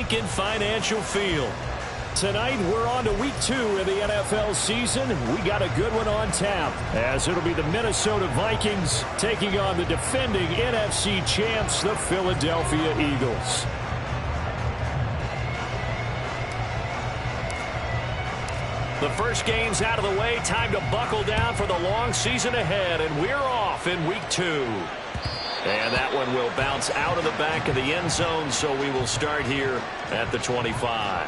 Lincoln Financial Field. Tonight, we're on to week 2 of the NFL season. We got a good one on tap, as it'll be the Minnesota Vikings taking on the defending NFC champs, the Philadelphia Eagles. The first game's out of the way. Time to buckle down for the long season ahead, and we're off in week 2. And that one will bounce out of the back of the end zone, so we will start here at the 25.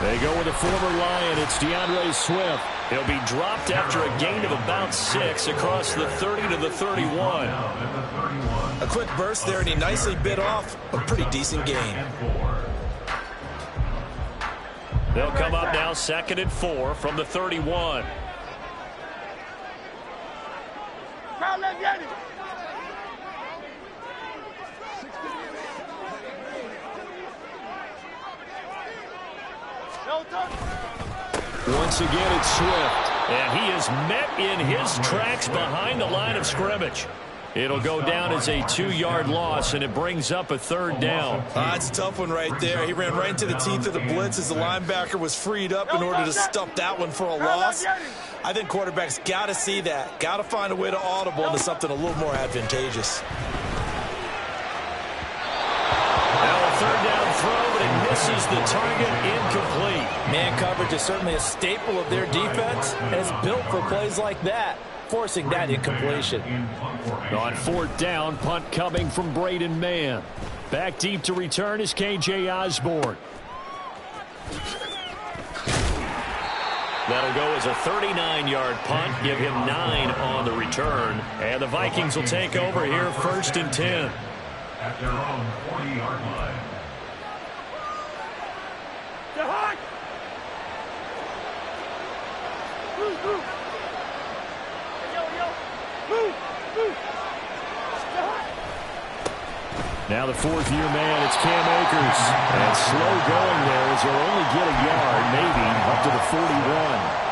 They go with a former Lion. It's DeAndre Swift. He'll be dropped after a gain of about 6 across the 30 to the 31. A quick burst there, and he nicely bit off a pretty decent gain. They'll come up now 2nd and 4 from the 31. Once again, it's Swift, and he is met in his tracks behind the line of scrimmage. It'll go down as a 2-yard loss, and it brings up a 3rd down. It's a tough one right there. He ran right into the teeth of the blitz as the linebacker was freed up in order to stuff that one for a loss. I think quarterbacks got to see that. Got to find a way to audible into something a little more advantageous. Now a 3rd down throw, but it misses the target, incomplete. Man coverage is certainly a staple of their defense, and it's built for plays like that, forcing that incompletion. On 4th down, punt coming from Braden Mann. Back deep to return is K.J. Osborne. That'll go as a 39-yard punt, give him 9 on the return. And the Vikings will take over here 1st and 10. At their own 40-yard line. Now the 4th-year man, it's Cam Akers. And slow going there as they'll only get a yard, maybe, up to the 41.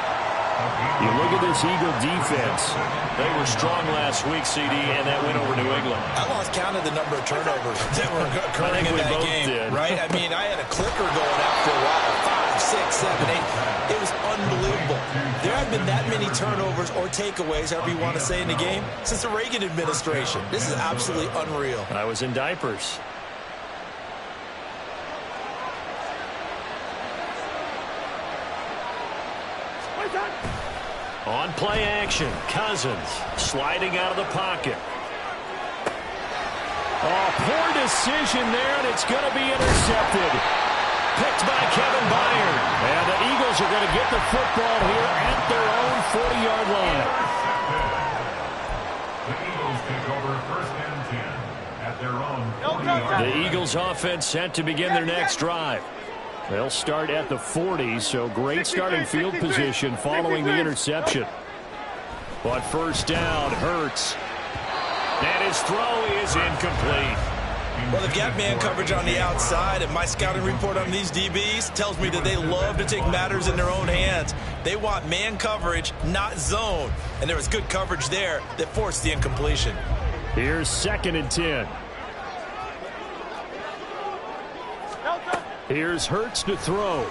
You look at this Eagle defense. They were strong last week, CD, and that went over New England. I lost count of the number of turnovers that were occurring in that game, right? I mean, I had a clicker going after a while, 5, 6, 7, 8. It was unbelievable. There haven't been that many turnovers or takeaways, however you want to say, in the game since the Reagan administration. This is absolutely unreal. I was in diapers. On play action, Cousins sliding out of the pocket. Oh, poor decision there, and it's going to be intercepted. Picked by Kevin Byard. And the Eagles are going to get the football here at their own 40-yard line. The Eagles take over 1st and 10 at their own 40-yard line. The Eagles offense set to begin their next drive. They'll start at the 40, so great starting field position following the interception. But 1st down, Hurts. And his throw is incomplete. Well, they've got man coverage on the outside, and my scouting report on these DBs tells me that they love to take matters in their own hands. They want man coverage, not zone. And there was good coverage there that forced the incompletion. Here's 2nd and 10. Here's Hurts to throw.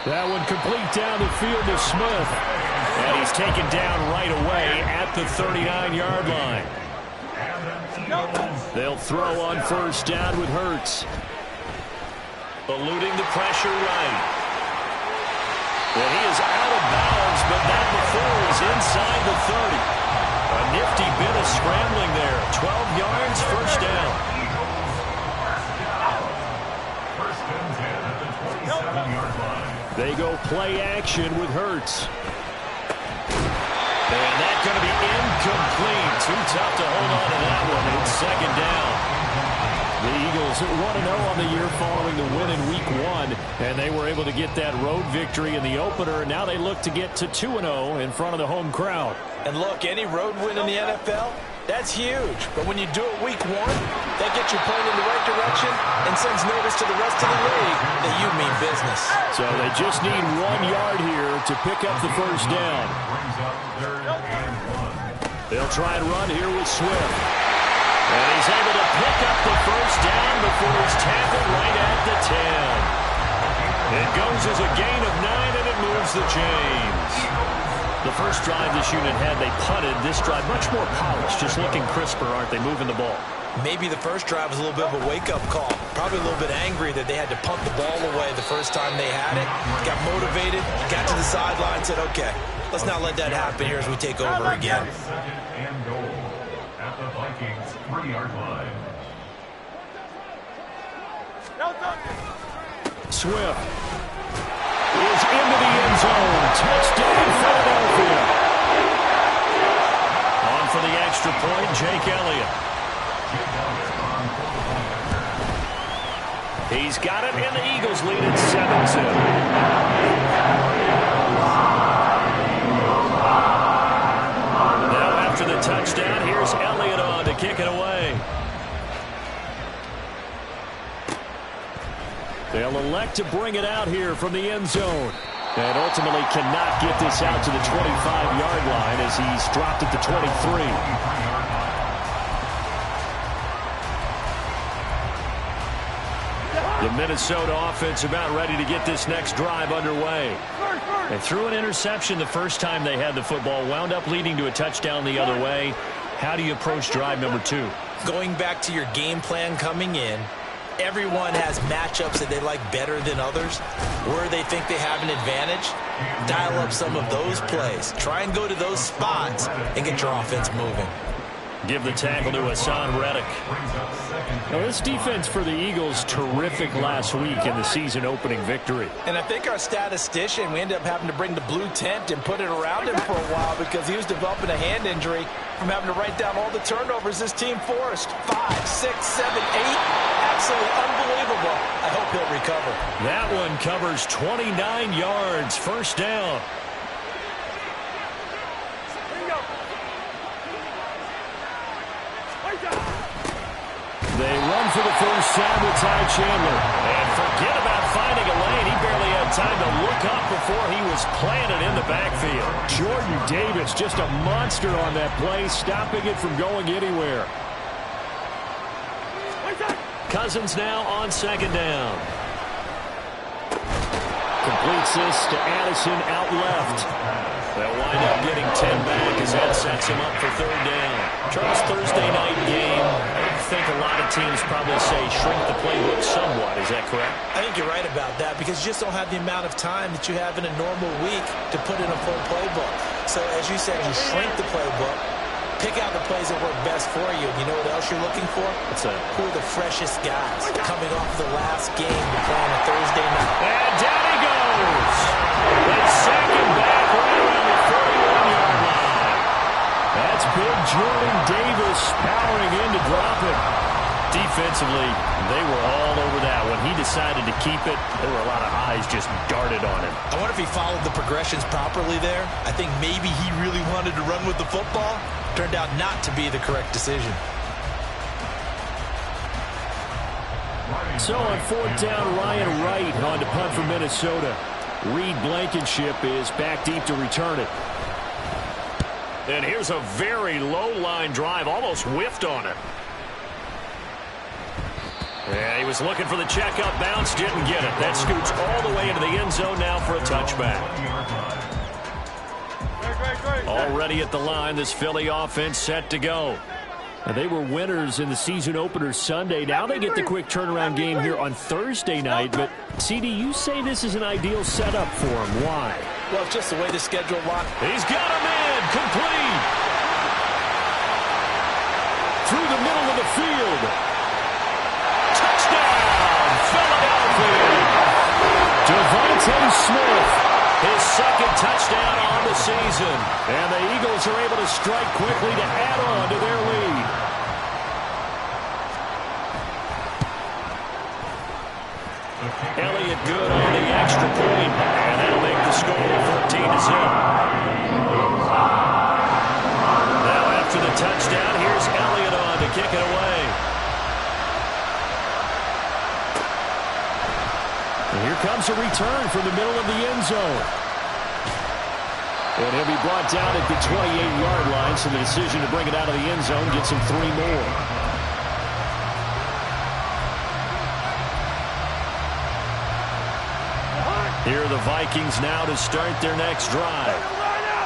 That one complete down the field to Smith. And he's taken down right away at the 39-yard line. They'll throw on 1st down with Hurts. Eluding the pressure right. Well, he is out of bounds, but not before he's inside the 30. A nifty bit of scrambling there. 12 yards, 1st down. They go play action with Hurts. And that's going to be incomplete. Too tough to hold on to that one. It's 2nd down. The Eagles Eagles at 1-0 on the year following the win in Week 1. And they were able to get that road victory in the opener. Now they look to get to 2-0 in front of the home crowd. And look, any road win in the NFL, that's huge. But when you do it Week 1, that gets you playing in the right direction and sends notice to the rest of the league that you mean business. So they just need 1 yard here to pick up the first down. They'll try and run here with Swift. And he's able to pick up the first down before he's tackled right at the 10. It goes as a gain of 9, and it moves the chains. The first drive this unit had, they punted. This drive, much more polished, just looking crisper, aren't they, moving the ball? Maybe the first drive was a little bit of a wake-up call. Probably a little bit angry that they had to punt the ball away the first time they had it. Got motivated, got to the sideline, said, okay, let's not let that happen here as we take over again. Second and goal at the Vikings 3-yard line. Swift is into the end zone. Touchdown, Philadelphia. On for the extra point, Jake Elliott. He's got it, and the Eagles lead at 7-2. Now after the touchdown, here's Elliott on to kick it away. They'll elect to bring it out here from the end zone. And ultimately cannot get this out to the 25-yard line as he's dropped at the 23. The Minnesota offense about ready to get this next drive underway. They threw an interception the first time they had the football, wound up leading to a touchdown the other way. How do you approach drive number 2? Going back to your game plan coming in, everyone has matchups that they like better than others. Where they think they have an advantage, dial up some of those plays. Try and go to those spots and get your offense moving. Give the tackle to Hassan Reddick. Now, this defense for the Eagles, terrific last week in the season-opening victory. And I think our statistician, we ended up having to bring the blue tent and put it around him for a while because he was developing a hand injury from having to write down all the turnovers this team forced. 5, 6, 7, 8. Absolutely unbelievable. I hope he'll recover. That one covers 29 yards. First down. They run for the first time with Ty Chandler. And forget about finding a lane. He barely had time to look up before he was planted in the backfield. Jordan Davis, just a monster on that play, stopping it from going anywhere. Cousins now on second down. Completes this to Addison out left. They'll wind up getting 10 back as that sets him up for third down. Charles, Thursday night game. I think a lot of teams probably say shrink the playbook somewhat. Is that correct? I think you're right about that because you just don't have the amount of time that you have in a normal week to put in a full playbook. So as you said, you shrink the playbook. Pick out the plays that work best for you. You know what else you're looking for? What's that? Who are the freshest guys coming off the last game to play on a Thursday night? And down he goes. They sack him back right around the 41-yard line. That's big Jordan Davis powering in to drop it. Defensively, they were all over that. When he decided to keep it, there were a lot of eyes just darted on him. I wonder if he followed the progressions properly there. I think maybe he really wanted to run with the football. Turned out not to be the correct decision. So on fourth down, Ryan Wright on to punt for Minnesota. Reed Blankenship is back deep to return it. And here's a very low-line drive, almost whiffed on it. Yeah, he was looking for the checkup bounce, didn't get it. That scoots all the way into the end zone now for a touchback. Already at the line, this Philly offense set to go. Now, they were winners in the season opener Sunday. Now they get the quick turnaround game here on Thursday night. But, CD, you say this is an ideal setup for him. Why? Well, it's just the way the schedule locked. He's got him in. Complete. Through the middle of the field. Touchdown, Philadelphia. Devontae Smith. His second touchdown on the season. And the Eagles are able to strike quickly to add on to their lead. Elliott good on the extra point, and that'll make the score 14-0. Now after the touchdown, here's Elliott on to kick it away. And here comes a return from the middle of the end zone. And he'll be brought down at the 28-yard line, so the decision to bring it out of the end zone gets him 3 more. Here are the Vikings now to start their next drive.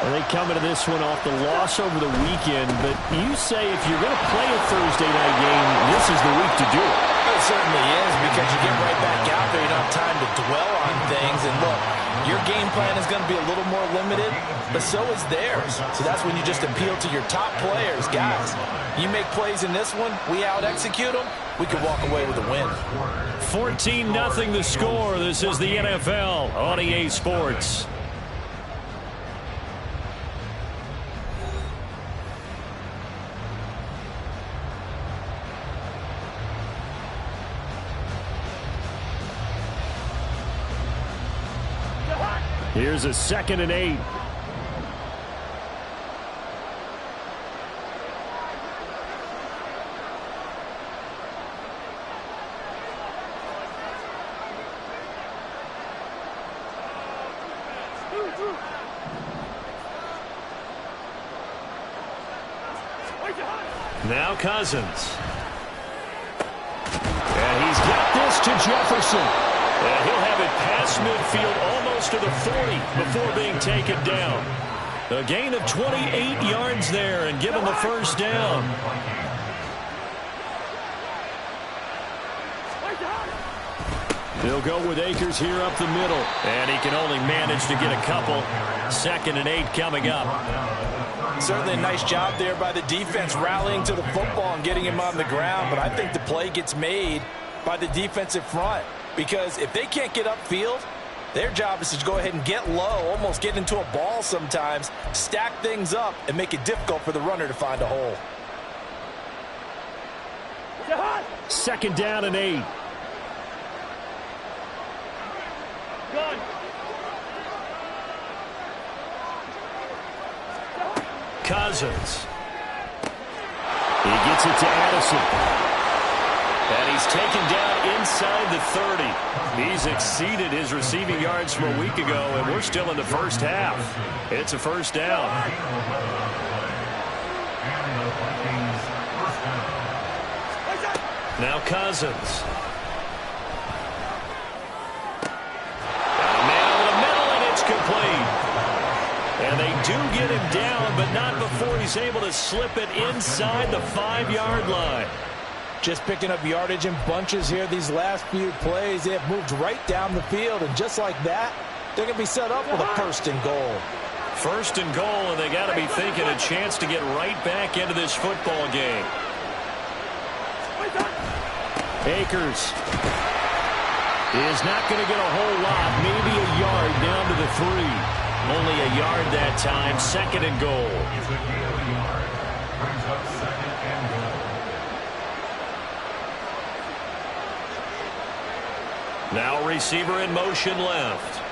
And they come into this one off the loss over the weekend, but you say if you're going to play a Thursday night game, this is the week to do it. It certainly is, because you get right back out there. You don't have time to dwell on things. And look, your game plan is going to be a little more limited, but so is theirs. So that's when you just appeal to your top players. Guys, you make plays in this one, we out-execute them, we could walk away with a win. 14-0 the score. This is the NFL on EA Sports. Here's a 2nd and 8. Now Cousins. And he's got this to Jefferson. And he'll have it past midfield almost to the 40 before being taken down. A gain of 28 yards there and given the first down. He'll go with Akers here up the middle. And he can only manage to get a couple. 2nd and 8 coming up. Certainly a nice job there by the defense rallying to the football and getting him on the ground. But I think the play gets made by the defensive front. Because if they can't get upfield, their job is to go ahead and get low, almost get into a ball sometimes, stack things up, and make it difficult for the runner to find a hole. 2nd down and 8. Cousins. He gets it to Addison. And he's taken down inside the 30. He's exceeded his receiving yards from a week ago, and we're still in the first half. It's a first down. Now Cousins. And a man over the middle, and it's complete. And they do get him down, but not before he's able to slip it inside the 5-yard line. Just picking up yardage in bunches here these last few plays. They have moved right down the field, and just like that, they're going to be set up with a 1st and goal. 1st and goal, and they got to be thinking a chance to get right back into this football game. Akers is not going to get a whole lot, maybe a yard down to the 3. Only a yard that time. 2nd and goal. Now receiver in motion left.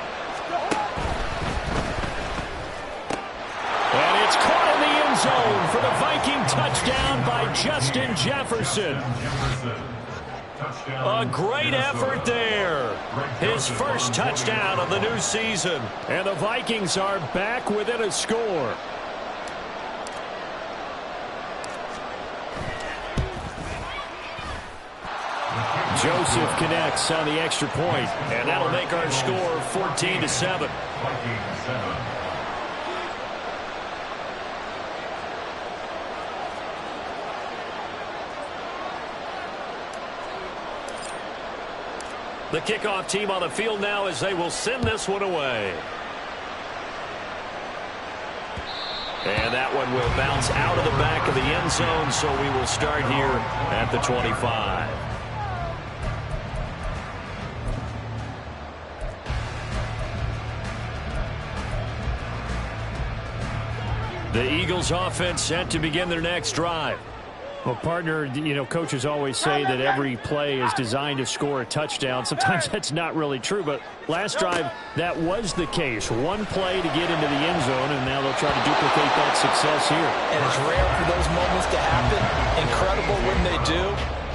And it's caught in the end zone for the Viking touchdown by Justin Jefferson. A great effort there. His first touchdown of the new season. And the Vikings are back within a score. Joseph connects on the extra point, and that'll make our score 14-7. The kickoff team on the field now as they will send this one away. And that one will bounce out of the back of the end zone, so we will start here at the 25. The Eagles offense set to begin their next drive. Well, partner, coaches always say that every play is designed to score a touchdown. Sometimes that's not really true, but last drive, that was the case. One play to get into the end zone, and now they'll try to duplicate that success here. And it's rare for those moments to happen. Incredible when they do.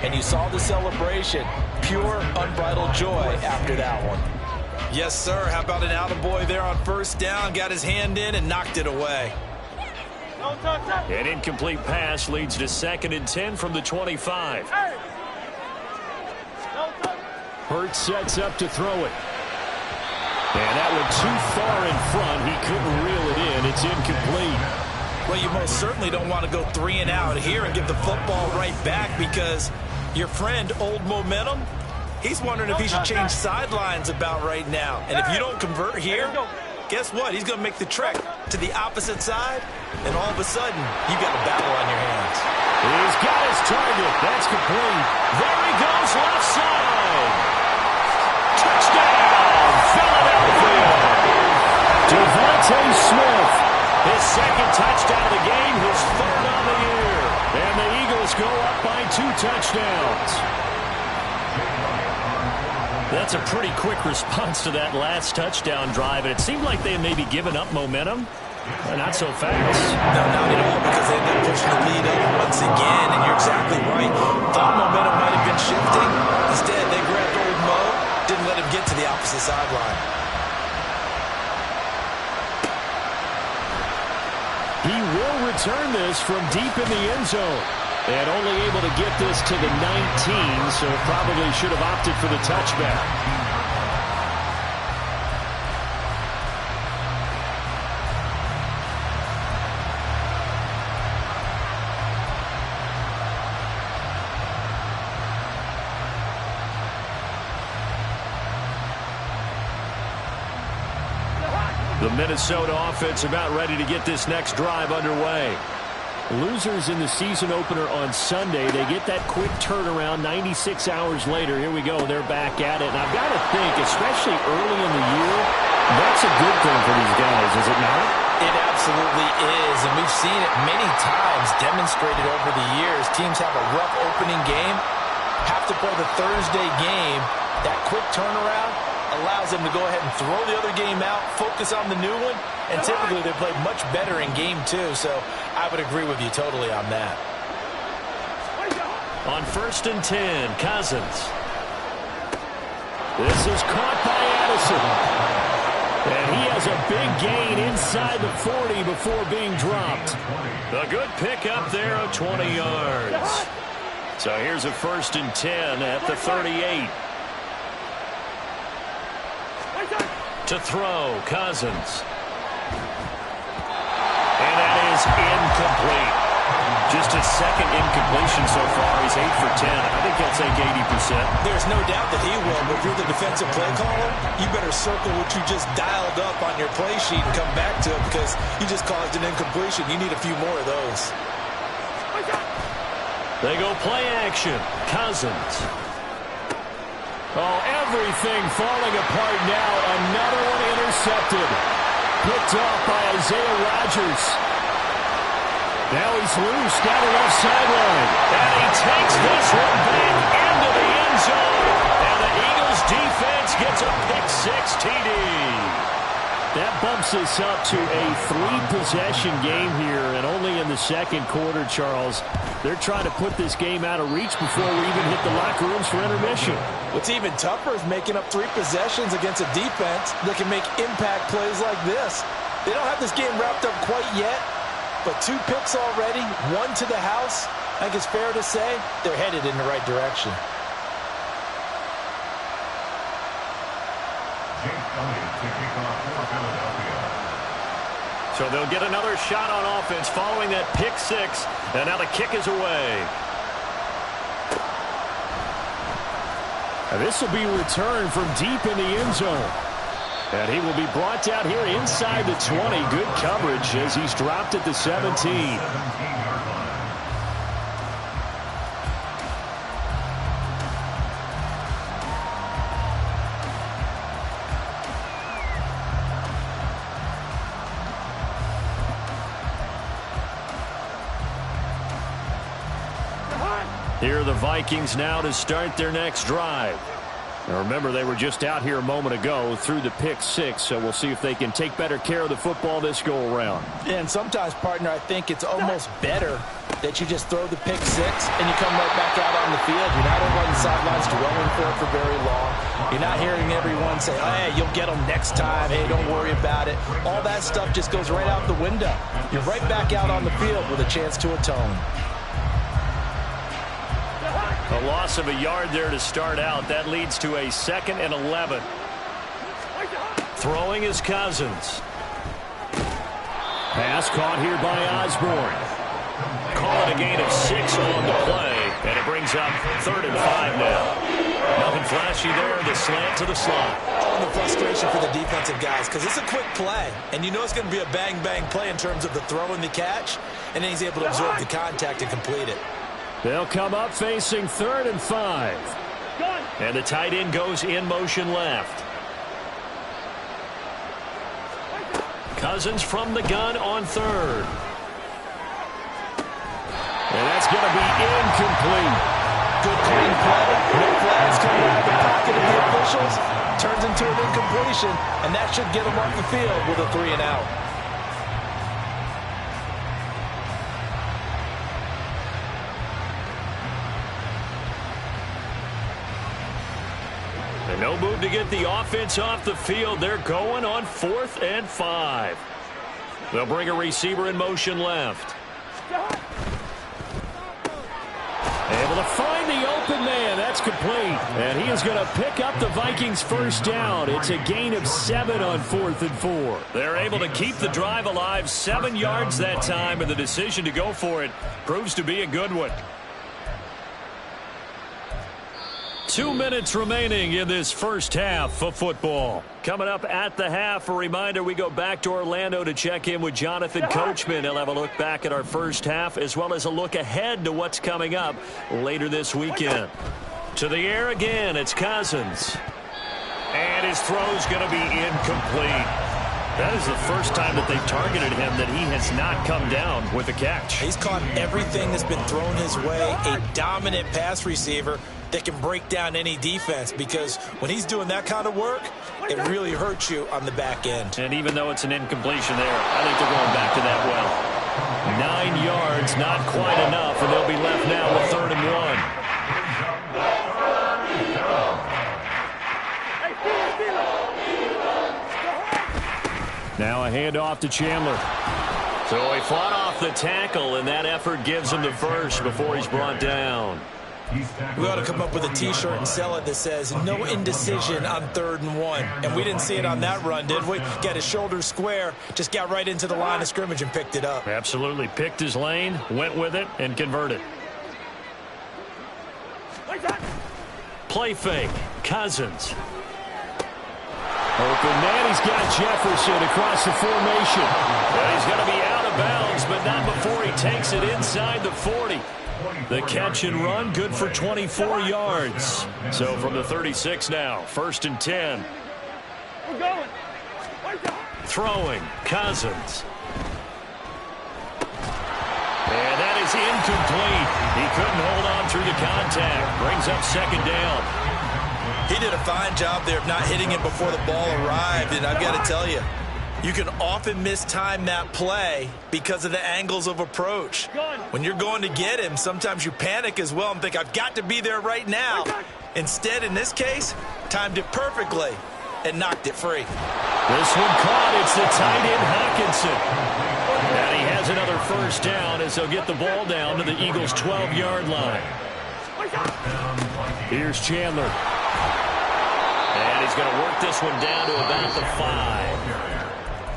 And you saw the celebration. Pure, unbridled joy after that one. Yes, sir. How about an attaboy there on first down? Got his hand in and knocked it away. An incomplete pass leads to 2nd and 10 from the 25. Hurts sets up to throw it. And that went too far in front. He couldn't reel it in. It's incomplete. Well, you most certainly don't want to go 3 and out here and give the football right back, because your friend, Old Momentum, he's wondering if he should change sidelines about right now. And if you don't convert here, guess what? He's going to make the trek to the opposite side, and all of a sudden, you've got a battle on your hands. He's got his target. That's complete. There he goes, left side. Touchdown, Philadelphia. Devontae Smith, his 2nd touchdown of the game, his 3rd on the year. And the Eagles go up by 2 touchdowns. That's a pretty quick response to that last touchdown drive, and it seemed like they had maybe given up momentum. Not so fast. No, not at all, because they ended up pushing the lead up once again, and you're exactly right. Thought momentum might have been shifting. Instead, they grabbed Old Mo, didn't let him get to the opposite sideline. He will return this from deep in the end zone. And only able to get this to the 19, so probably should have opted for the touchback. The Minnesota offense about ready to get this next drive underway. Losers in the season opener on Sunday. They get that quick turnaround 96 hours later. Here we go. They're back at it. And I've got to think, especially early in the year, that's a good thing for these guys, is it not? It absolutely is, and we've seen it many times demonstrated over the years. Teams have a rough opening game, have to play the Thursday game. That quick turnaround allows them to go ahead and throw the other game out, focus on the new one, and typically they play much better in game 2, so I would agree with you totally on that. On 1st and 10, Cousins. This is caught by Addison. And he has a big gain inside the 40 before being dropped. A good pickup there of 20 yards. So here's a 1st and 10 at the 38. To throw, Cousins. And that is incomplete. Just his 2nd incompletion so far. He's 8 for 10. I think he'll take 80%. There's no doubt that he will, but if you're the defensive play caller, you better circle what you just dialed up on your play sheet and come back to it, because you just caused an incompletion. You need a few more of those. They go play action. Cousins. Oh, everything falling apart now. Another one intercepted. Picked off by Isaiah Rodgers. Now he's loose down the left sideline. And he takes this one back into the end zone. And the Eagles defense gets a pick-6 TD. That bumps us up to a 3-possession game here, and only in the 2nd quarter, Charles. They're trying to put this game out of reach before we even hit the locker rooms for intermission. What's even tougher is making up 3 possessions against a defense that can make impact plays like this. They don't have this game wrapped up quite yet, but 2 picks already, 1 to the house. I think it's fair to say they're headed in the right direction. So they'll get another shot on offense following that pick-6, and now the kick is away. And this will be returned from deep in the end zone. And he will be brought down here inside the 20. Good coverage as he's dropped at the 17. Here are the Vikings now to start their next drive. Now remember, they were just out here a moment ago through the pick 6, so we'll see if they can take better care of the football this go-around. Yeah, and sometimes, partner, I think it's almost better that you just throw the pick 6 and you come right back out on the field. You're not over on the sidelines dwelling for very long. You're not hearing everyone say, hey, you'll get them next time. Hey, don't worry about it. All that stuff just goes right out the window. You're right back out on the field with a chance to atone. A loss of a yard there to start out. That leads to a 2nd and 11. Throwing is Cousins. Pass caught here by Osborne. Call it a gain of 6 on the play, and it brings up 3rd and 5 now. Nothing flashy there. The slant to the slot. Oh, the frustration for the defensive guys, because it's a quick play, and you know it's going to be a bang-bang play in terms of the throw and the catch, and then he's able to absorb the contact and complete it. They'll come up facing 3rd and 5. And the tight end goes in motion left. Cousins from the gun on 3rd. And that's going to be incomplete. Good clean play. No flags coming out of the pocket of the officials. Turns into an incompletion, and that should get them off the field with a 3 and out. No move to get the offense off the field. They're going on 4th and 5. They'll bring a receiver in motion left. Able to find the open man. That's complete. And he is going to pick up the Vikings' first down. It's a gain of 7 on 4th and 4. They're able to keep the drive alive. 7 yards that time, and the decision to go for it proves to be a good one. 2 minutes remaining in this first half of football. Coming up at the half, a reminder, we go back to Orlando to check in with Jonathan Coachman. He'll have a look back at our first half as well as a look ahead to what's coming up later this weekend. To the air again, it's Cousins. And his throw's going to be incomplete. That is the first time that they've targeted him that he has not come down with a catch. He's caught everything that's been thrown his way. A dominant pass receiver that can break down any defense, because when he's doing that kind of work, it really hurts you on the back end. And even though it's an incompletion there, I think they're going back to that well. 9 yards, not quite enough, and they'll be left now with 3rd and 1. Now a handoff to Chandler. So he fought off the tackle, and that effort gives him the first before he's brought down. We ought to come up with a T-shirt and sell it that says, no indecision on 3rd and 1. And we didn't see it on that run, did we? Got his shoulders square, just got right into the line of scrimmage and picked it up. Absolutely. Picked his lane, went with it, and converted. Play fake. Cousins. Open man. He's got Jefferson across the formation. Well, he's going to be out of bounds, but not before he takes it inside the 40. The catch and run, good for 24 yards. So from the 36 now, 1st and 10. Throwing, Cousins. And that is incomplete. He couldn't hold on through the contact. Brings up 2nd down. He did a fine job there of not hitting it before the ball arrived, and I've got to tell you, you can often mistime that play because of the angles of approach. When you're going to get him, sometimes you panic as well and think, I've got to be there right now. Instead, in this case, timed it perfectly and knocked it free. This one caught. It's the tight end, Hockenson. And he has another first down as they'll get the ball down to the Eagles' 12-yard line. Here's Chandler. And he's going to work this one down to about the 5.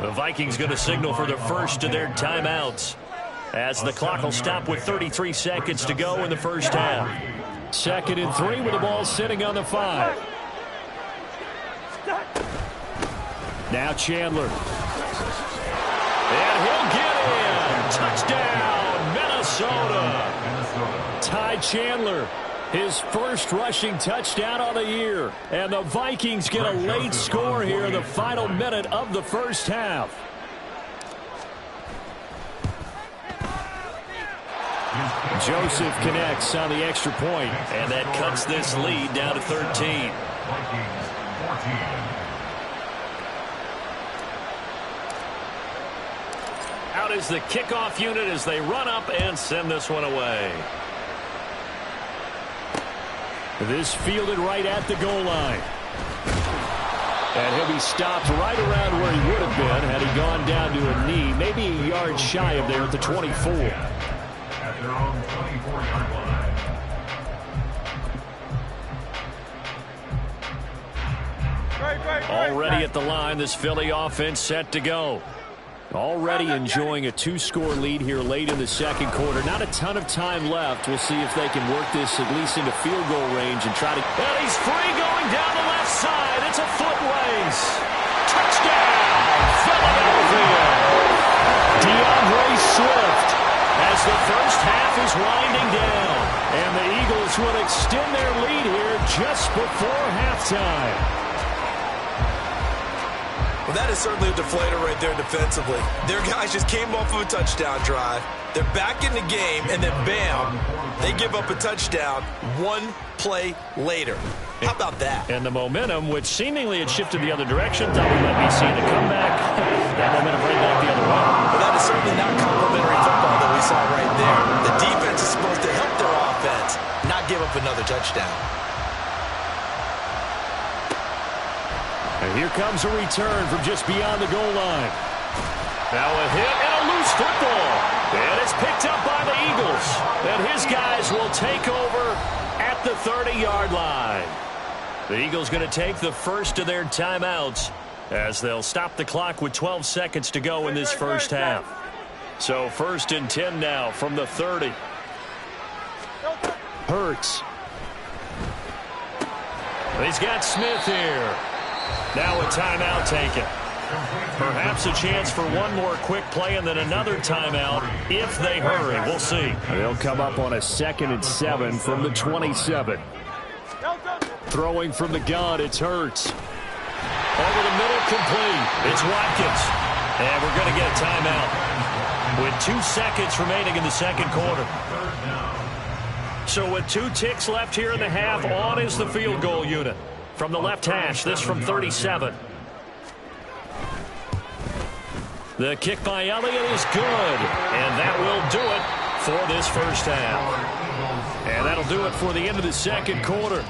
The Vikings going to signal for the first of their timeouts as the clock will stop with 33 seconds to go in the first half. 2nd and 3 with the ball sitting on the 5. Now Chandler. And he'll get in. Touchdown, Minnesota. Ty Chandler, his first rushing touchdown of the year. And the Vikings get a late score here in the final minute of the first half. Joseph connects on the extra point. And that cuts this lead down to 13. Vikings 14. Out is the kickoff unit as they run up and send this one away. This fielded right at the goal line. And he'll be stopped right around where he would have been had he gone down to a knee, maybe a yard shy of there at the 24. At their own 24-yard line. Already at the line, this Philly offense set to go. Already enjoying a 2-score lead here late in the second quarter. Not a ton of time left. We'll see if they can work this at least into field goal range and try to... And he's free going down the left side. It's a foot race. Touchdown, Philadelphia. DeAndre Swift As the first half is winding down. and the Eagles will extend their lead here just before halftime. Well, that is certainly a deflator right there defensively. Their guys just came off of a touchdown drive. They're back in the game, and then bam, they give up a touchdown one play later. How about that? And the momentum, which seemingly had shifted the other direction, thought we might be seeing a comeback. That momentum right back the other way. Well, that is certainly not complimentary football that we saw right there. The defense is supposed to help their offense, not give up another touchdown. And here comes a return from just beyond the goal line. Now a hit and a loose football. And it's picked up by the Eagles. And his guys will take over at the 30-yard line. The Eagles going to take the first of their timeouts as they'll stop the clock with 12 seconds to go in this first half. So 1st and 10 now from the 30. Hurts. He's got Smith here. Now a timeout taken. Perhaps a chance for one more quick play and then another timeout if they hurry. We'll see. They'll come up on a 2nd and 7 from the 27. Throwing from the gun, it's Hurts. Over the middle, complete. It's Watkins. And we're going to get a timeout with 2 seconds remaining in the second quarter. So with 2 ticks left here in the half, on is the field goal unit. From the left hash, this from 37. The kick by Elliott is good, and that will do it for this first half. And that'll do it for the end of the second quarter.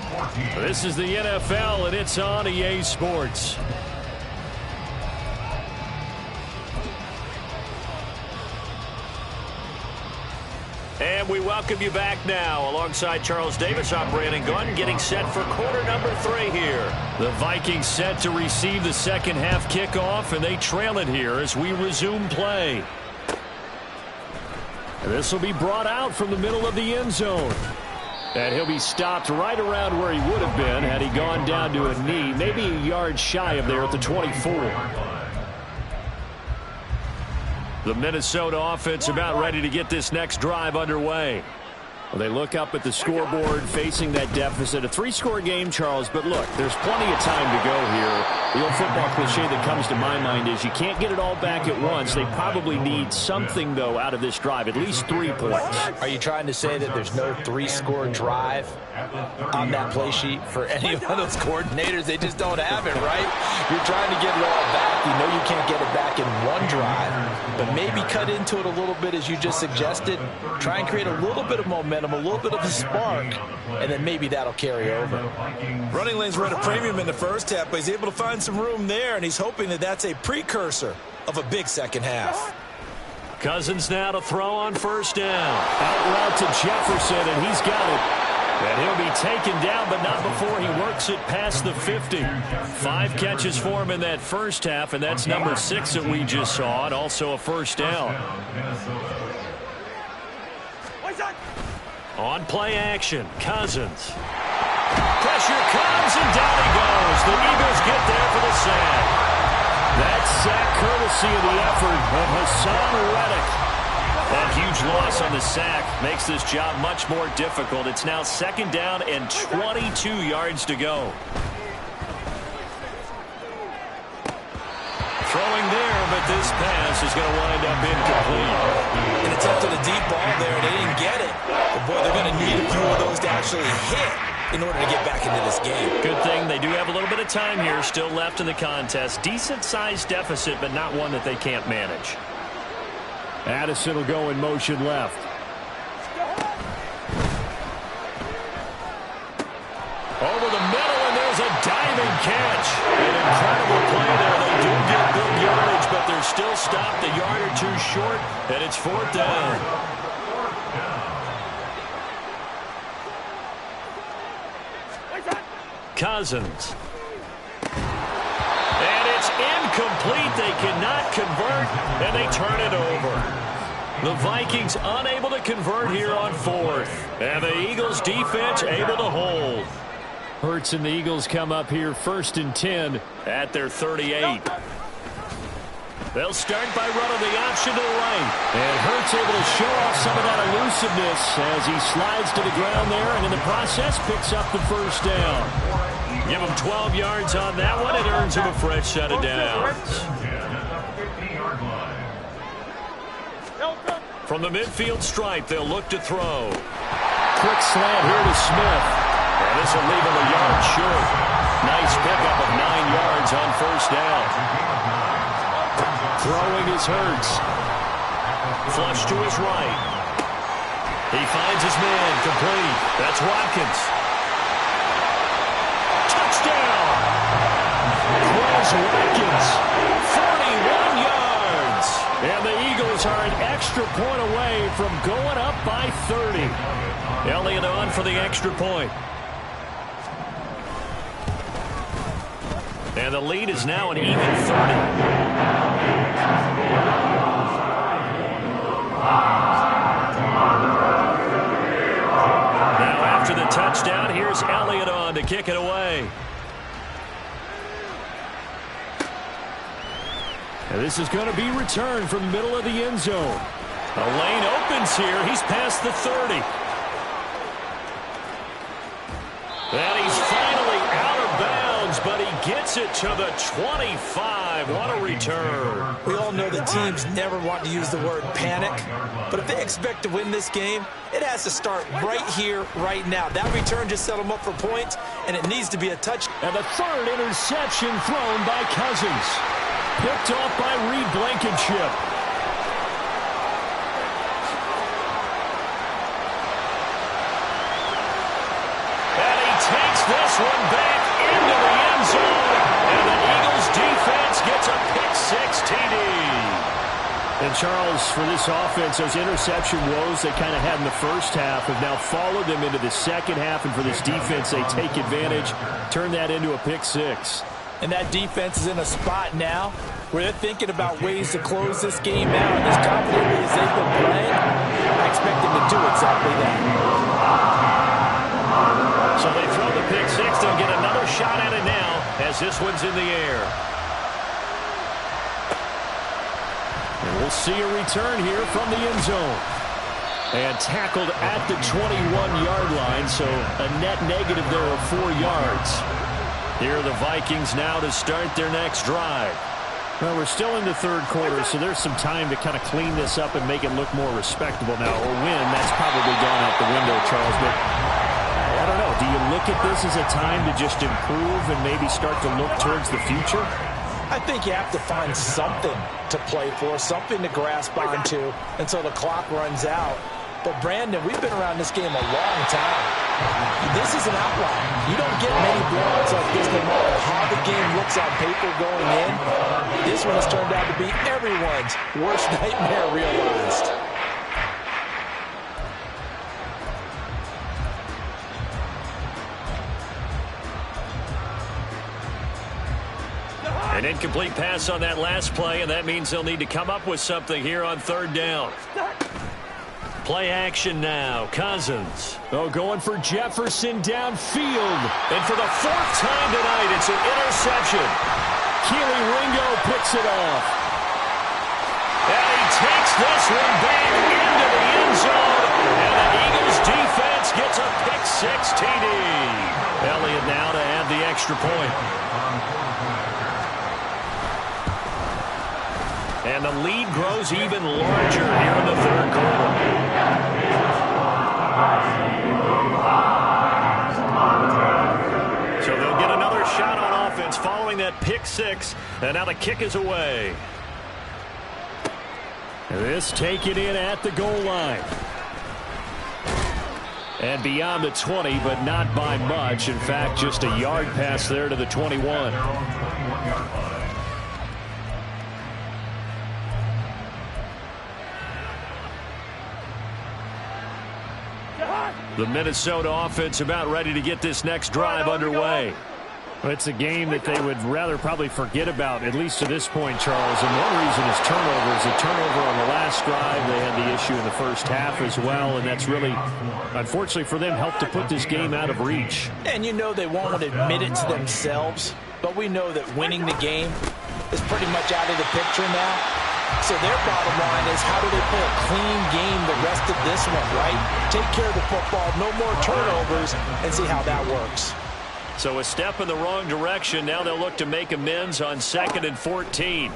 This is the NFL, and it's on EA Sports. And we welcome you back now alongside Charles Davis. I'm Brandon Gunn getting set for quarter number 3 here. The Vikings set to receive the second half kickoff, and they trail it here as we resume play. And this will be brought out from the middle of the end zone. And he'll be stopped right around where he would have been had he gone down to a knee, maybe a yard shy of there at the 24. The Minnesota offense about ready to get this next drive underway. Well, they look up at the scoreboard facing that deficit. A 3-score game, Charles, but look, there's plenty of time to go here. The old football cliche that comes to my mind is you can't get it all back at once. They probably need something, though, out of this drive, at least 3 points. Are you trying to say that there's no 3-score drive on that play sheet for any one of those coordinators? They just don't have it, right? You're trying to get it all back. You know you can't get it back in one drive, but maybe cut into it a little bit as you just suggested. Try and create a little bit of momentum, a little bit of a spark, and then maybe that'll carry over. Running lanes were at a premium in the first half, but he's able to find some room there, and he's hoping that that's a precursor of a big second half. Cousins now to throw on first down. Out route to Jefferson, and he's got it. And he'll be taken down, but not before he works it past the 50. 5 catches for him in that first half, and that's number 6 that we just saw, and also a first down. On play action, Cousins. Pressure comes, and down he goes. The Eagles get there for the sack. That sack courtesy of the effort of Hassan Reddick. That huge loss on the sack makes this job much more difficult. It's now 2nd down and 22 yards to go. Throwing there, but that this pass is going to wind up incomplete. An attempt at a deep ball there, they didn't get it. But, boy, they're going to need a few of those to actually hit in order to get back into this game. Good thing they do have a little bit of time here still left in the contest. Decent-sized deficit, but not one that they can't manage. Addison will go in motion left. Over the middle, and there's a diving catch. An incredible play there. They do get good yardage, but they're still stopped a yard or two short, and it's 4th down. Cousins. And it's incomplete. They cannot convert, and they turn it over. The Vikings unable to convert here on 4th. And the Eagles defense able to hold. Hurts and the Eagles come up here 1st and 10 at their 38. They'll start by running the option to the right. And Hurts able to show off some of that elusiveness as he slides to the ground there, and in the process picks up the 1st down. Give him 12 yards on that one. It earns him a fresh set of downs. From the midfield stripe, they'll look to throw. Quick slant here to Smith. And this will leave him a yard short. Nice pickup of 9 yards on 1st down. Throwing is Hurts. Flush to his right. He finds his man complete. That's Watkins. Touchdown! Quez Watkins. 41 yards. And the Eagles are an extra point away from going up by 30. Elliott on for the extra point. And the lead is now an even 30. Now after the touchdown, here's Elliott on to kick it away. And this is going to be returned from the middle of the end zone. A lane opens here. He's past the 30. And he's finally out of bounds, but he gets it to the 25. What a return. We all know that teams never want to use the word panic, but if they expect to win this game, it has to start right here, right now. That return just set them up for points, and it needs to be a touch. And the 3rd interception thrown by Cousins. Picked off by Reed Blankenship. And he takes this one back into the end zone, and the Eagles defense gets a pick-6 TD. And Charles, for this offense, those interception woes they kind of had in the first half have now followed them into the second half, and for this defense, they take advantage, turn that into a pick-6. And that defense is in a spot now where they're thinking about ways to close this game out. And as confidently as they've been playing, I expect them to do exactly that. So they throw the pick-6. They'll get another shot at it now as this one's in the air. And we'll see a return here from the end zone. And tackled at the 21-yard line, so a net negative there of 4 yards. Here are the Vikings now to start their next drive. Well, we're still in the 3rd quarter, so there's some time to kind of clean this up and make it look more respectable now. Or win, that's probably gone out the window, Charles. But I don't know. Do you look at this as a time to just improve and maybe start to look towards the future? I think you have to find something to play for, something to grasp onto until the clock runs out. But, Brandon, we've been around this game a long time. This is an outlier. You don't get many blowouts like this no matter how the game looks on paper going in. This one has turned out to be everyone's worst nightmare realized. An incomplete pass on that last play, and that means they'll need to come up with something here on 3rd down. Play action now. Cousins. Oh, going for Jefferson downfield. And for the 4th time tonight, it's an interception. Keely Ringo picks it off. And he takes this one back into the end zone. And the Eagles defense gets a pick-6 TD. Elliott now to add the extra point. And the lead grows even larger here in the third quarter. So they'll get another shot on offense following that pick six. And now the kick is away. This taken in at the goal line. And beyond the 20, but not by much. In fact, just a yard pass there to the 21. The Minnesota offense about ready to get this next drive underway. It's a game that they would rather probably forget about, at least to this point, Charles. And one reason is turnovers. A turnover on the last drive. They had the issue in the first half as well, and that's really, unfortunately for them, helped to put this game out of reach. And you know they won't admit it to themselves, but we know that winning the game is pretty much out of the picture now. So their bottom line is, how do they play a clean game the rest of this one, right? Take care of the football, no more turnovers, and see how that works. So a step in the wrong direction. Now they'll look to make amends on 2nd and 14. A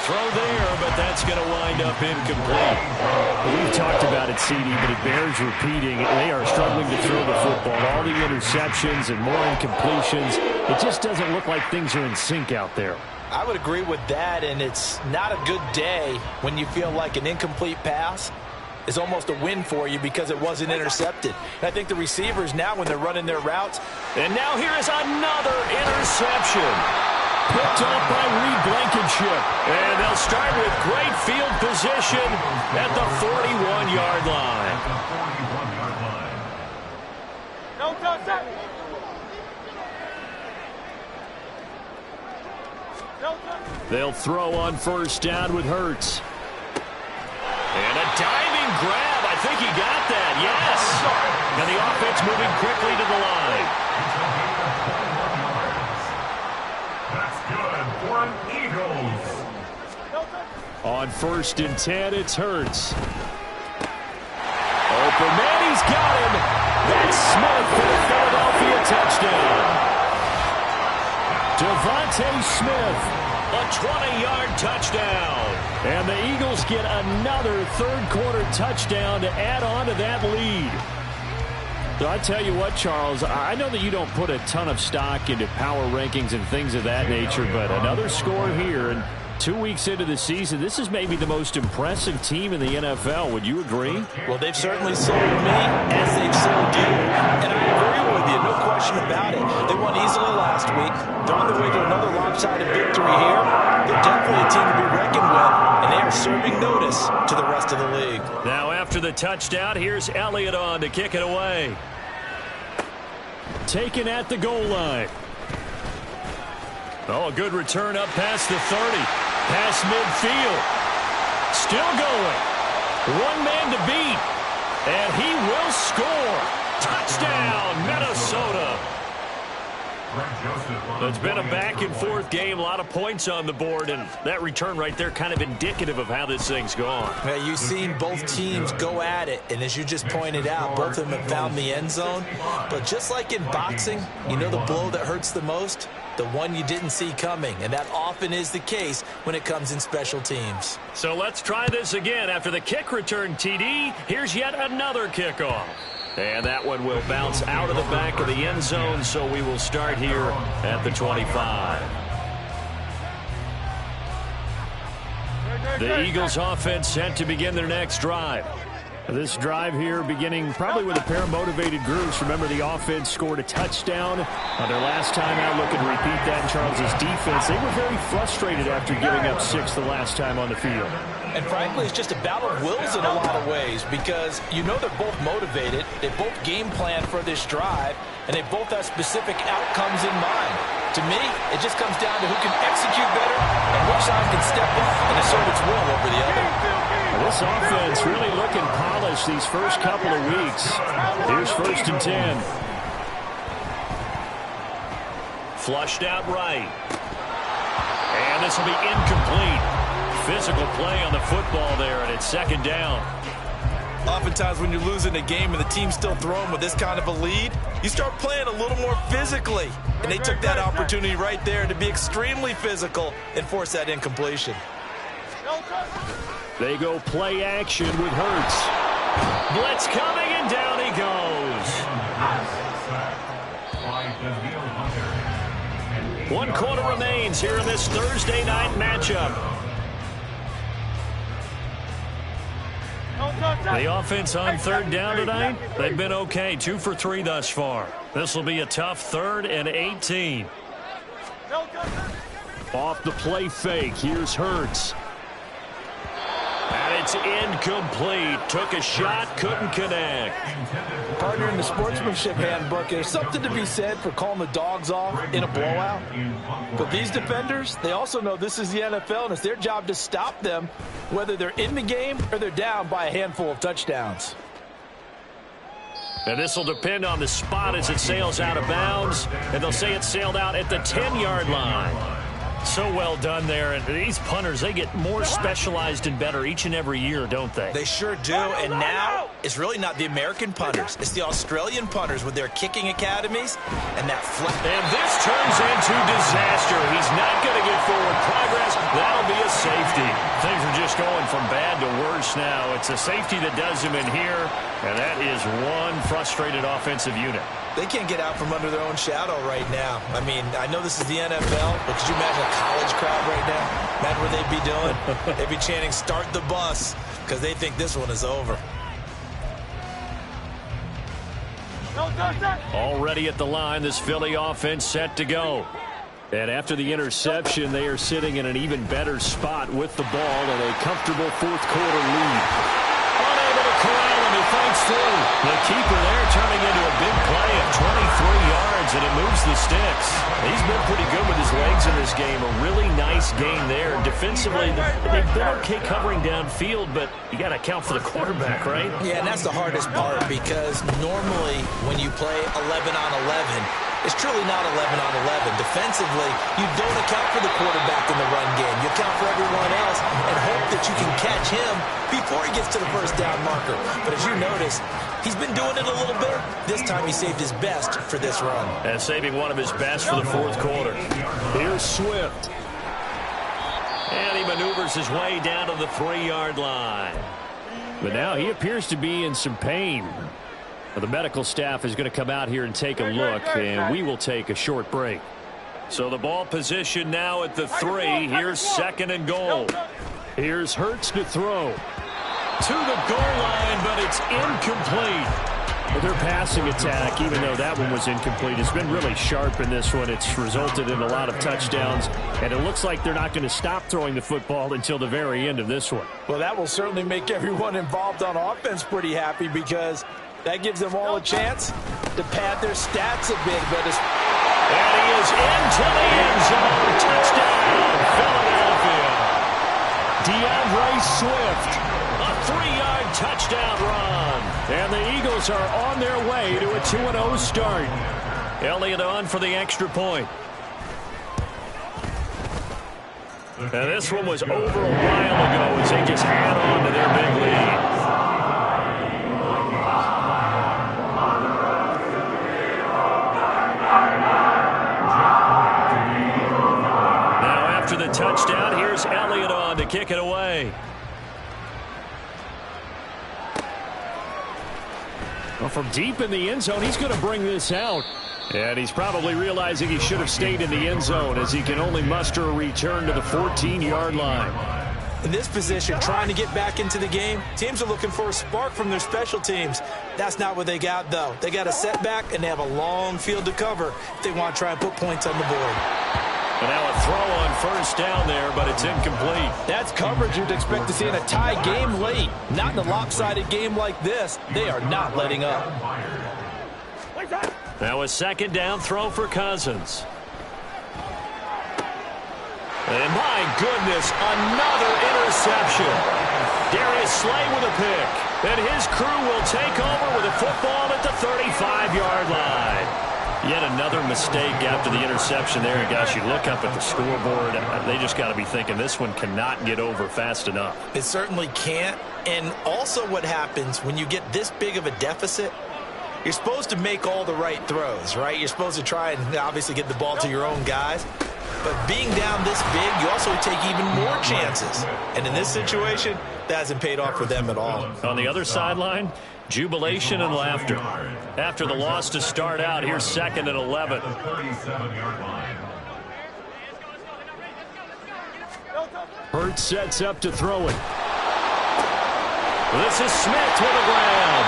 throw there, but that's going to wind up incomplete. We've talked about it, CD, but it bears repeating. They are struggling to throw the football. All the interceptions and more incompletions. It just doesn't look like things are in sync out there. I would agree with that, and it's not a good day when you feel like an incomplete pass is almost a win for you because it wasn't intercepted. And I think the receivers now, when they're running their routes. And now here is another interception. Picked off by Reed Blankenship. And they'll start with great field position at the 41-yard line. No touchdown. They'll throw on first down with Hurts. And a diving grab. I think he got that. Yes. And the offense moving quickly to the line. That's good for an Eagles. On 1st and 10, it's Hurts. Open man, he's got him. That's Smith for the Philadelphia touchdown. Devontae Smith. A 20-yard touchdown. And the Eagles get another third-quarter touchdown to add on to that lead. So I tell you what, Charles, I know that you don't put a ton of stock into power rankings and things of that nature, but another score here, and 2 weeks into the season, this is maybe the most impressive team in the NFL. Would you agree? Well, they've certainly sold me as they've sold you. And I agree with you, no question about it. They won easily last week. They're on their way to another lopsided victory here. They're definitely a team to be reckoned with, and they are serving notice to the rest of the league. Now after the touchdown, here's Elliott on to kick it away. Taken at the goal line. Oh, a good return up past the 30. Past midfield. Still going. One man to beat. And he will score. Touchdown, Minnesota. It's been a back-and-forth game. A lot of points on the board. And that return right there kind of indicative of how this thing's gone. Well, you've seen both teams go at it. And as you just pointed out, both of them have found the end zone. But just like in boxing, you know the blow that hurts the most? The one you didn't see coming, and that often is the case when it comes in special teams. So let's try this again. After the kick return, TD, here's yet another kickoff. And that one will bounce out of the back of the end zone, so we will start here at the 25. The Eagles offense set to begin their next drive. This drive here beginning probably with a pair of motivated groups. Remember, the offense scored a touchdown on their last time out. Looking to repeat that in Charles's defense. They were very frustrated after giving up 6 the last time on the field. And frankly, it's just a battle of wills in a lot of ways because you know they're both motivated. They both game plan for this drive, and they both have specific outcomes in mind. To me, it just comes down to who can execute better and which side can step up and assert its will over the other. This offense really looking polished these first couple of weeks. Here's 1st and 10. Flushed out right. And this will be incomplete. Physical play on the football there, and it's 2nd down. Oftentimes when you're losing a game and the team's still throwing with this kind of a lead, you start playing a little more physically. And they took that opportunity right there to be extremely physical and force that incompletion. They go play action with Hurts. Blitz coming, and down he goes. 1 quarter remains here in this Thursday night matchup. The offense on 3rd down tonight, they've been okay. 2 for 3 thus far. This will be a tough 3rd and 18. Off the play fake, here's Hurts. And it's incomplete. Took a shot, couldn't connect. Partner, in the sportsmanship handbook, there's something to be said for calling the dogs off in a blowout. But these defenders, they also know this is the NFL, and it's their job to stop them, whether they're in the game or they're down by a handful of touchdowns. And this will depend on the spot as it sails out of bounds. And they'll say it sailed out at the 10-yard line. So well done there. And these punters, they get more specialized and better each and every year, don't they? They sure do. And now it's really not the American punters. It's the Australian punters with their kicking academies and that flat. And this turns into disaster. He's not going to get forward progress. That'll be a safety. Things are just going from bad to worse now. It's a safety that does him in here. And that is one frustrated offensive unit. They can't get out from under their own shadow right now. I mean, I know this is the NFL, but could you imagine a college crowd right now? Imagine what they'd be doing. They'd be chanting, "Start the bus," because they think this one is over. Already at the line, this Philly offense set to go. And after the interception, they are sitting in an even better spot with the ball and a comfortable 4th quarter lead. Unable to corral him, he fights through. The keeper there turning into a big play of 23 yards, and it moves the sticks. He's been pretty good with his legs in this game. A really nice game there. Defensively, they've been okay covering downfield, but you got to account for the quarterback, right? Yeah, and that's the hardest part, because normally when you play 11 on 11, it's truly not 11 on 11. Defensively, you don't account for the quarterback in the run game. You account for everyone else and hope that you can catch him before he gets to the first down marker. But as you notice, he's been doing it a little bit. This time he saved his best for this run. And saving one of his best for the 4th quarter. Here's Swift. And he maneuvers his way down to the 3-yard line. But now he appears to be in some pain. The medical staff is going to come out here and take a look, and we will take a short break. So the ball position now at the 3. Here's 2nd and goal. Here's Hurts to throw. To the goal line, but it's incomplete. Their passing attack, even though that one was incomplete, has been really sharp in this one. It's resulted in a lot of touchdowns, and it looks like they're not going to stop throwing the football until the very end of this one. Well, that will certainly make everyone involved on offense pretty happy, because that gives them all a chance to pad their stats a bit. But and he is into the end zone. Touchdown, Philadelphia. DeAndre Swift. A 3-yard touchdown run. And the Eagles are on their way to a 2-0 start. Elliott on for the extra point. And this one was over a while ago as they just had on to their big lead. The touchdown. Here's Elliott on to kick it away. Well, from deep in the end zone, he's going to bring this out. And he's probably realizing he should have stayed in the end zone, as he can only muster a return to the 14-yard line. In this position, trying to get back into the game, teams are looking for a spark from their special teams. That's not what they got, though. They got a setback, and they have a long field to cover if they want to try and put points on the board. And now a throw on 1st down there, but it's incomplete. That's coverage you'd expect to see in a tie game late. Not in a lopsided game like this. They are not letting up. Now a 2nd down throw for Cousins. And my goodness, another interception. Darius Slay with a pick. And his crew will take over with a football at the 35-yard line. Yet another mistake after the interception there. And gosh, you look up at the scoreboard, they just got to be thinking this one cannot get over fast enough. It certainly can't. And also what happens when you get this big of a deficit, you're supposed to make all the right throws, right? You're supposed to try and obviously get the ball to your own guys. But being down this big, you also take even more chances. And in this situation, that hasn't paid off for them at all. On the other sideline, jubilation and laughter. After the loss to start out, here's 2nd and 11. Hurts sets up to throw it. This is Smith with a grab.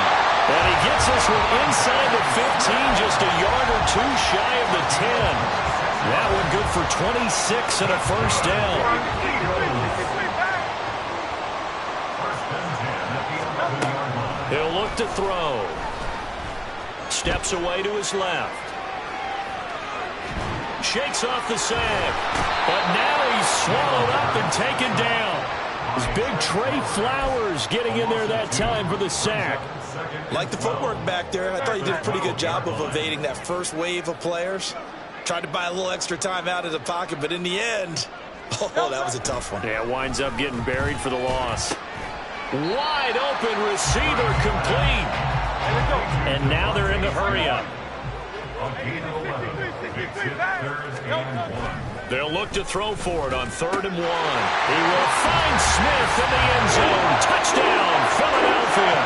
And he gets this one inside the 15, just a yard or two shy of the 10. That one good for 26 and a first down. He'll look to throw. Steps away to his left. Shakes off the sack. But now he's swallowed up and taken down. It's big Trey Flowers getting in there that time for the sack. Like the footwork back there, I thought he did a pretty good job of evading that first wave of players. Tried to buy a little extra time out of the pocket, but in the end, oh, that was a tough one. Yeah, winds up getting buried for the loss. Wide open receiver complete. And now they're in the hurry up. They'll look to throw for it on 3rd and 1. He will find Smith in the end zone. Touchdown, Philadelphia.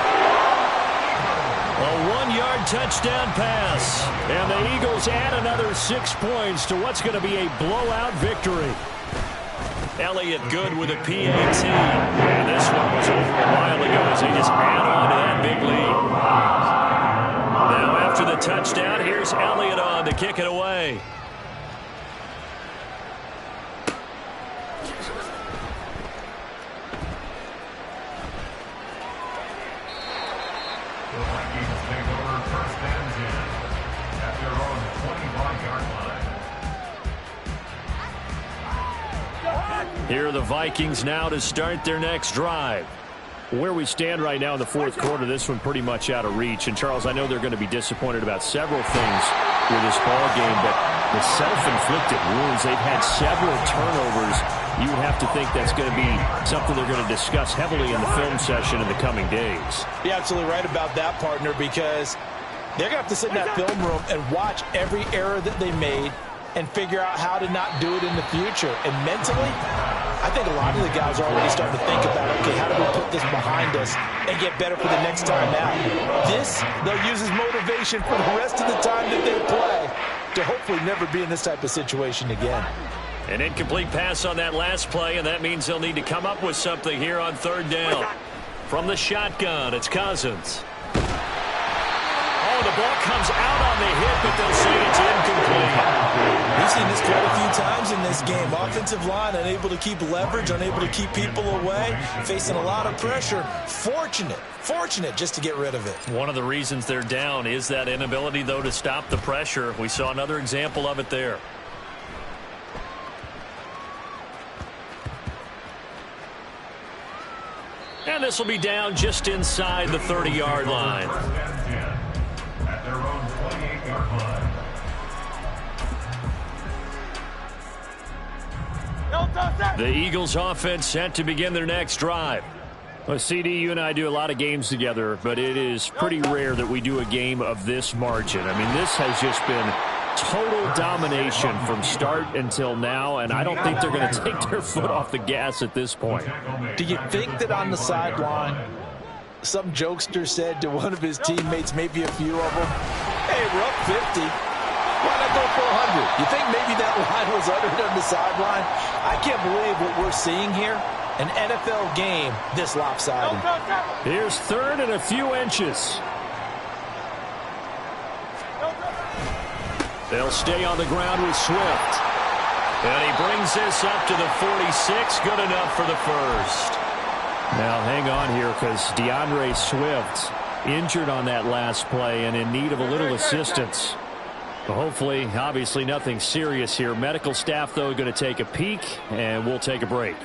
A 1-yard touchdown pass. And the Eagles add another 6 points to what's going to be a blowout victory. Elliott good with a PAT. And this one was over a while ago as they just add on to that big lead. Now after the touchdown, here's Elliott on to kick it away. Here are the Vikings now to start their next drive. Where we stand right now in the 4th quarter, this one pretty much out of reach. And, Charles, I know they're going to be disappointed about several things with this ball game, but the self-inflicted wounds, they've had several turnovers. You would have to think that's going to be something they're going to discuss heavily in the film session in the coming days. You're absolutely right about that, partner, because they're going to have to sit in that film room and watch every error that they made and figure out how to not do it in the future. And mentally, I think a lot of the guys are already starting to think about, okay, how do we put this behind us and get better for the next time out? This, they'll use as motivation for the rest of the time that they play to hopefully never be in this type of situation again. An incomplete pass on that last play, and that means they'll need to come up with something here on 3rd down. From the shotgun, it's Cousins. Oh, the ball comes out on the hit, but they'll say it's incomplete. We've seen this quite a few times in this game. Offensive line unable to keep leverage, unable to keep people away, facing a lot of pressure. Fortunate just to get rid of it. One of the reasons they're down is that inability, though, to stop the pressure. We saw another example of it there. And this will be down just inside the 30-yard line. At their own 28-yard line. The Eagles offense set to begin their next drive. Well, CD, you and I do a lot of games together, but it is pretty rare that we do a game of this margin. I mean, this has just been total domination from start until now, and I don't think they're going to take their foot off the gas at this point. Do you think that on the sideline, some jokester said to one of his teammates, maybe a few of them, hey, we're up 50. Why not go for 100? You think maybe that line was uttered on the sideline? I can't believe what we're seeing here. An NFL game this lopsided. Here's 3rd and a few inches. They'll stay on the ground with Swift. And he brings this up to the 46. Good enough for the first. Now hang on here because DeAndre Swift injured on that last play and in need of a little assistance. But hopefully, obviously nothing serious here. Medical staff, though, going to take a peek, and we'll take a break.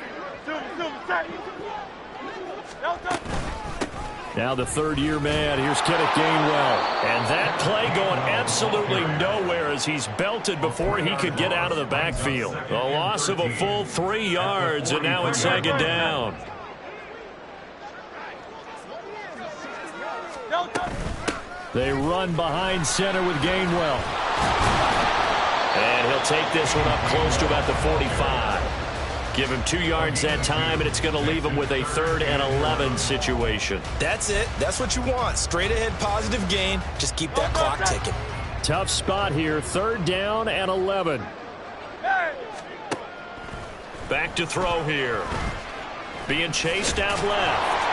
Now the third-year man. Here's Kenneth Gainwell. And that play going absolutely nowhere as he's belted before he could get out of the backfield. A loss of a full 3 yards, and now it's second down. They run behind center with Gainwell. And he'll take this one up close to about the 45. Give him 2 yards that time, and it's going to leave him with a 3rd and 11 situation. That's it. That's what you want. Straight ahead positive gain. Just keep that clock ticking. Tough spot here. 3rd down and 11. Back to throw here. Being chased out left.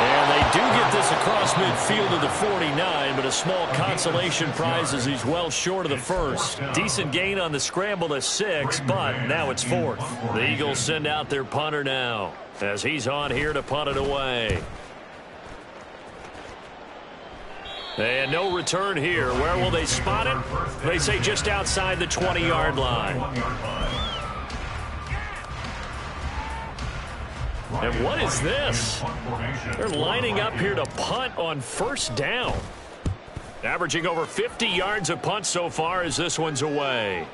And they do get this across midfield to the 49, but a small consolation prize as he's well short of the first. Decent gain on the scramble to 6, but now it's 4th. The Eagles send out their punter now as he's on here to punt it away. And no return here. Where will they spot it? They say just outside the 20-yard line. And what is this? They're lining up here to punt on 1st down. Averaging over 50 yards a punt so far as this one's away.